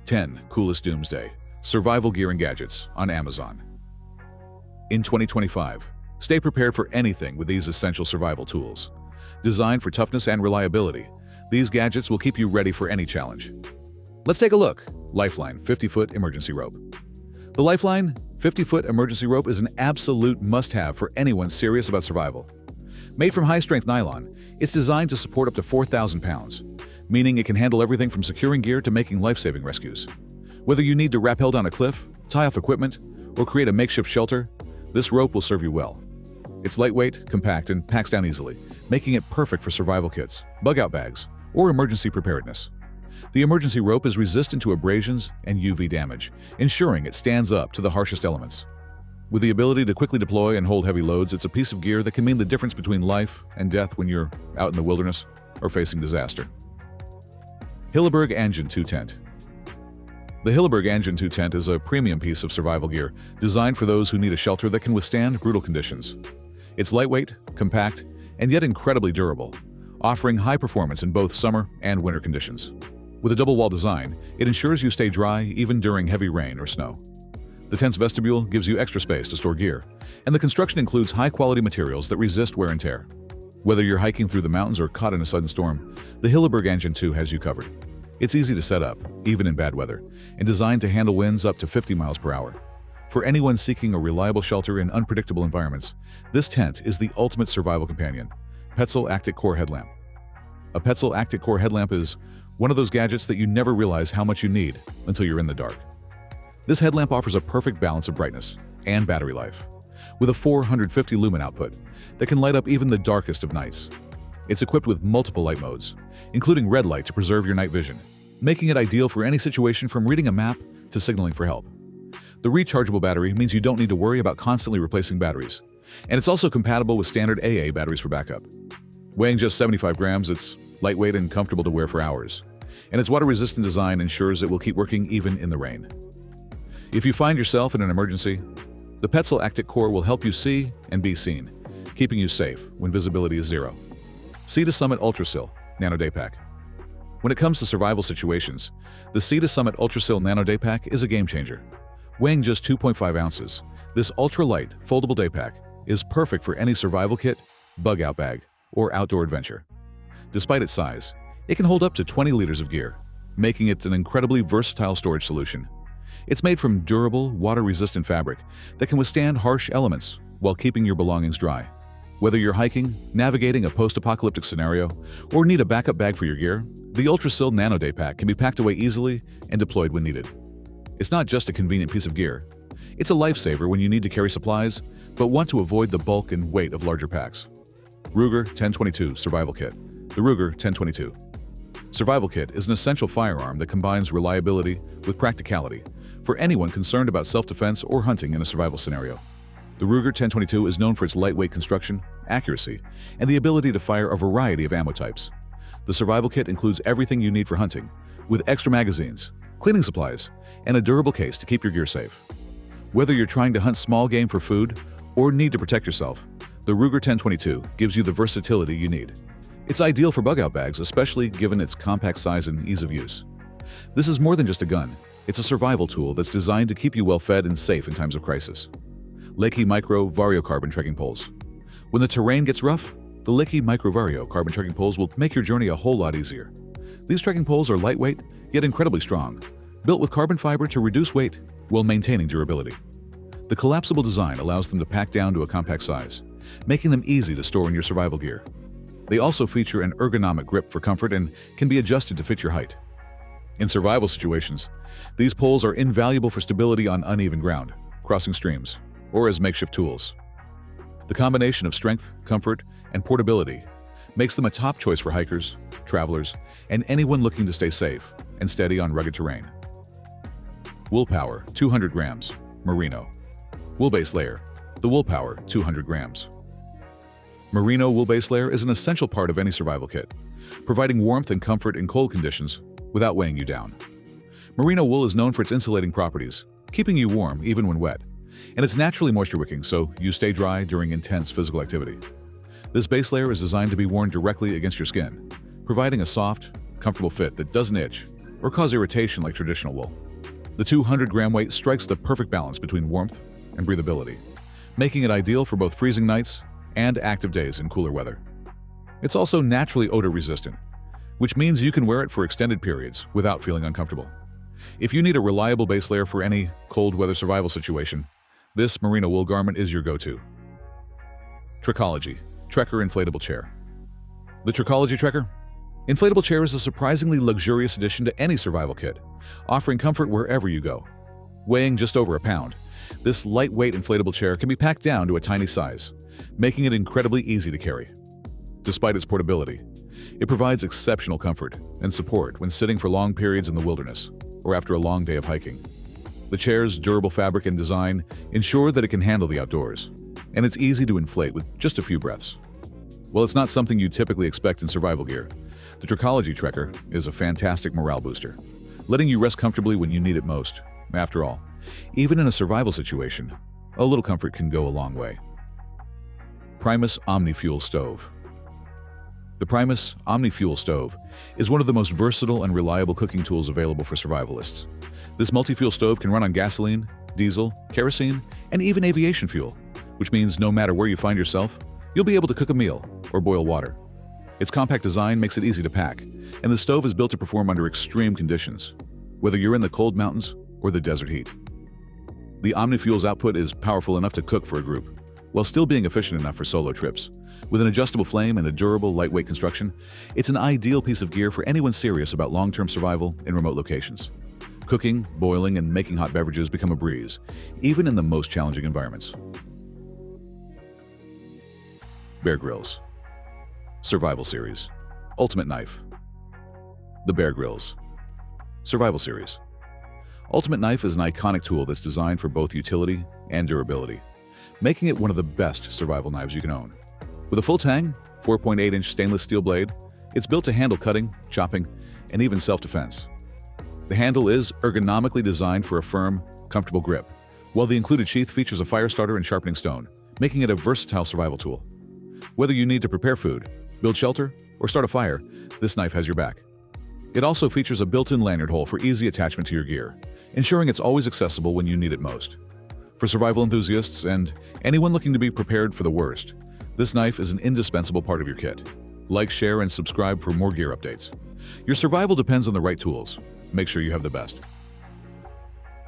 10 Coolest Doomsday Survival Gear and Gadgets on Amazon. In 2025, stay prepared for anything with these essential survival tools. Designed for toughness and reliability, these gadgets will keep you ready for any challenge. Let's take a look. Lifeline 50-foot emergency rope. The Lifeline 50-foot emergency rope is an absolute must-have for anyone serious about survival. Made from high-strength nylon, it's designed to support up to 4,000 pounds, meaning it can handle everything from securing gear to making life-saving rescues. Whether you need to rappel down a cliff, tie off equipment, or create a makeshift shelter, this rope will serve you well. It's lightweight, compact, and packs down easily, making it perfect for survival kits, bug-out bags, or emergency preparedness. The emergency rope is resistant to abrasions and UV damage, ensuring it stands up to the harshest elements. With the ability to quickly deploy and hold heavy loads, it's a piece of gear that can mean the difference between life and death when you're out in the wilderness or facing disaster. Hillberg Engine 2 Tent. The Hillberg Engine 2 Tent is a premium piece of survival gear designed for those who need a shelter that can withstand brutal conditions. It's lightweight, compact, and yet incredibly durable, offering high performance in both summer and winter conditions. With a double-wall design, it ensures you stay dry even during heavy rain or snow. The tent's vestibule gives you extra space to store gear, and the construction includes high-quality materials that resist wear and tear. Whether you're hiking through the mountains or caught in a sudden storm, the Hillberg Engine 2 has you covered. It's easy to set up, even in bad weather, and designed to handle winds up to 50 miles per hour. For anyone seeking a reliable shelter in unpredictable environments, this tent is the ultimate survival companion. Pzel Actic Core Headlamp. A Pzel Actic Core Headlamp is one of those gadgets that you never realize how much you need until you're in the dark. This headlamp offers a perfect balance of brightness and battery life, with a 450 lumen output that can light up even the darkest of nights. It's equipped with multiple light modes, including red light to preserve your night vision, making it ideal for any situation from reading a map to signaling for help. The rechargeable battery means you don't need to worry about constantly replacing batteries, and it's also compatible with standard AA batteries for backup. Weighing just 75 grams, it's lightweight and comfortable to wear for hours, and its water-resistant design ensures it will keep working even in the rain. If you find yourself in an emergency, the Pzel Actic Core will help you see and be seen, keeping you safe when visibility is zero. Ceda Summit Ultrasil Nano Daypack. When it comes to survival situations, the Ceda Summit Ultrasil Nano Daypack is a game-changer. Weighing just 2.5 ounces, this ultra-light, foldable daypack is perfect for any survival kit, bug-out bag, or outdoor adventure. Despite its size, it can hold up to 20 liters of gear, making it an incredibly versatile storage solution. It's made from durable, water-resistant fabric that can withstand harsh elements while keeping your belongings dry. Whether you're hiking, navigating a post-apocalyptic scenario, or need a backup bag for your gear, the Ultrasil Nano Daypack can be packed away easily and deployed when needed. It's not just a convenient piece of gear. It's a lifesaver when you need to carry supplies, but want to avoid the bulk and weight of larger packs. Ruger 1022 Survival Kit. The Ruger 1022 Survival Kit is an essential firearm that combines reliability with practicality for anyone concerned about self-defense or hunting in a survival scenario. The Ruger 1022 is known for its lightweight construction, accuracy, and the ability to fire a variety of ammo types. The survival kit includes everything you need for hunting, with extra magazines, cleaning supplies, and a durable case to keep your gear safe. Whether you're trying to hunt small game for food or need to protect yourself, the Ruger 1022 gives you the versatility you need. It's ideal for bug-out bags, especially given its compact size and ease of use. This is more than just a gun. It's a survival tool that's designed to keep you well-fed and safe in times of crisis. Licky Micro Vario Carbon Trekking Poles. When the terrain gets rough, the Licky Micro Vario Carbon Trekking Poles will make your journey a whole lot easier. These trekking poles are lightweight, yet incredibly strong, built with carbon fiber to reduce weight while maintaining durability. The collapsible design allows them to pack down to a compact size, making them easy to store in your survival gear. They also feature an ergonomic grip for comfort and can be adjusted to fit your height. In survival situations, these poles are invaluable for stability on uneven ground, crossing streams, or as makeshift tools. The combination of strength, comfort, and portability makes them a top choice for hikers, travelers, and anyone looking to stay safe and steady on rugged terrain. Wool Power 200 grams, Marino. Wool-based layer, the Wool Power 200 grams. Marino wool-based layer is an essential part of any survival kit, providing warmth and comfort in cold conditions without weighing you down. Merino wool is known for its insulating properties, keeping you warm even when wet, and it's naturally moisture-wicking, so you stay dry during intense physical activity. This base layer is designed to be worn directly against your skin, providing a soft, comfortable fit that doesn't itch or cause irritation like traditional wool. The 200-gram weight strikes the perfect balance between warmth and breathability, making it ideal for both freezing nights and active days in cooler weather. It's also naturally odor-resistant, which means you can wear it for extended periods without feeling uncomfortable. If you need a reliable base layer for any cold weather survival situation, this merino wool garment is your go-to. Trology Trekker Inflatable Chair. The Trology Trekker Inflatable Chair is a surprisingly luxurious addition to any survival kit, offering comfort wherever you go. Weighing just over a pound, this lightweight inflatable chair can be packed down to a tiny size, making it incredibly easy to carry. Despite its portability, it provides exceptional comfort and support when sitting for long periods in the wilderness or after a long day of hiking. The chair's durable fabric and design ensure that it can handle the outdoors, and it's easy to inflate with just a few breaths. While it's not something you typically expect in survival gear, the Trology Trekker is a fantastic morale booster, letting you rest comfortably when you need it most. After all, even in a survival situation, a little comfort can go a long way. Primus Omnifuel Stove. The Primus Omnifuel Stove is one of the most versatile and reliable cooking tools available for survivalists. This multi-fuel stove can run on gasoline, diesel, kerosene, and even aviation fuel, which means no matter where you find yourself, you'll be able to cook a meal or boil water. Its compact design makes it easy to pack, and the stove is built to perform under extreme conditions, whether you're in the cold mountains or the desert heat. The Omnifuel's output is powerful enough to cook for a group, while still being efficient enough for solo trips. With an adjustable flame and a durable, lightweight construction, it's an ideal piece of gear for anyone serious about long-term survival in remote locations. Cooking, boiling, and making hot beverages become a breeze, even in the most challenging environments. Bear Grylls Survival Series Ultimate Knife. The Bear Grylls Survival Series. Ultimate Knife is an iconic tool that's designed for both utility and durability, making it one of the best survival knives you can own. With a full tang, 4.8-inch stainless steel blade, it's built to handle cutting, chopping, and even self-defense. The handle is ergonomically designed for a firm, comfortable grip, while the included sheath features a fire starter and sharpening stone, making it a versatile survival tool. Whether you need to prepare food, build shelter, or start a fire, this knife has your back. It also features a built-in lanyard hole for easy attachment to your gear, ensuring it's always accessible when you need it most. For survival enthusiasts and anyone looking to be prepared for the worst, this knife is an indispensable part of your kit. Like, share, and subscribe for more gear updates. Your survival depends on the right tools. Make sure you have the best.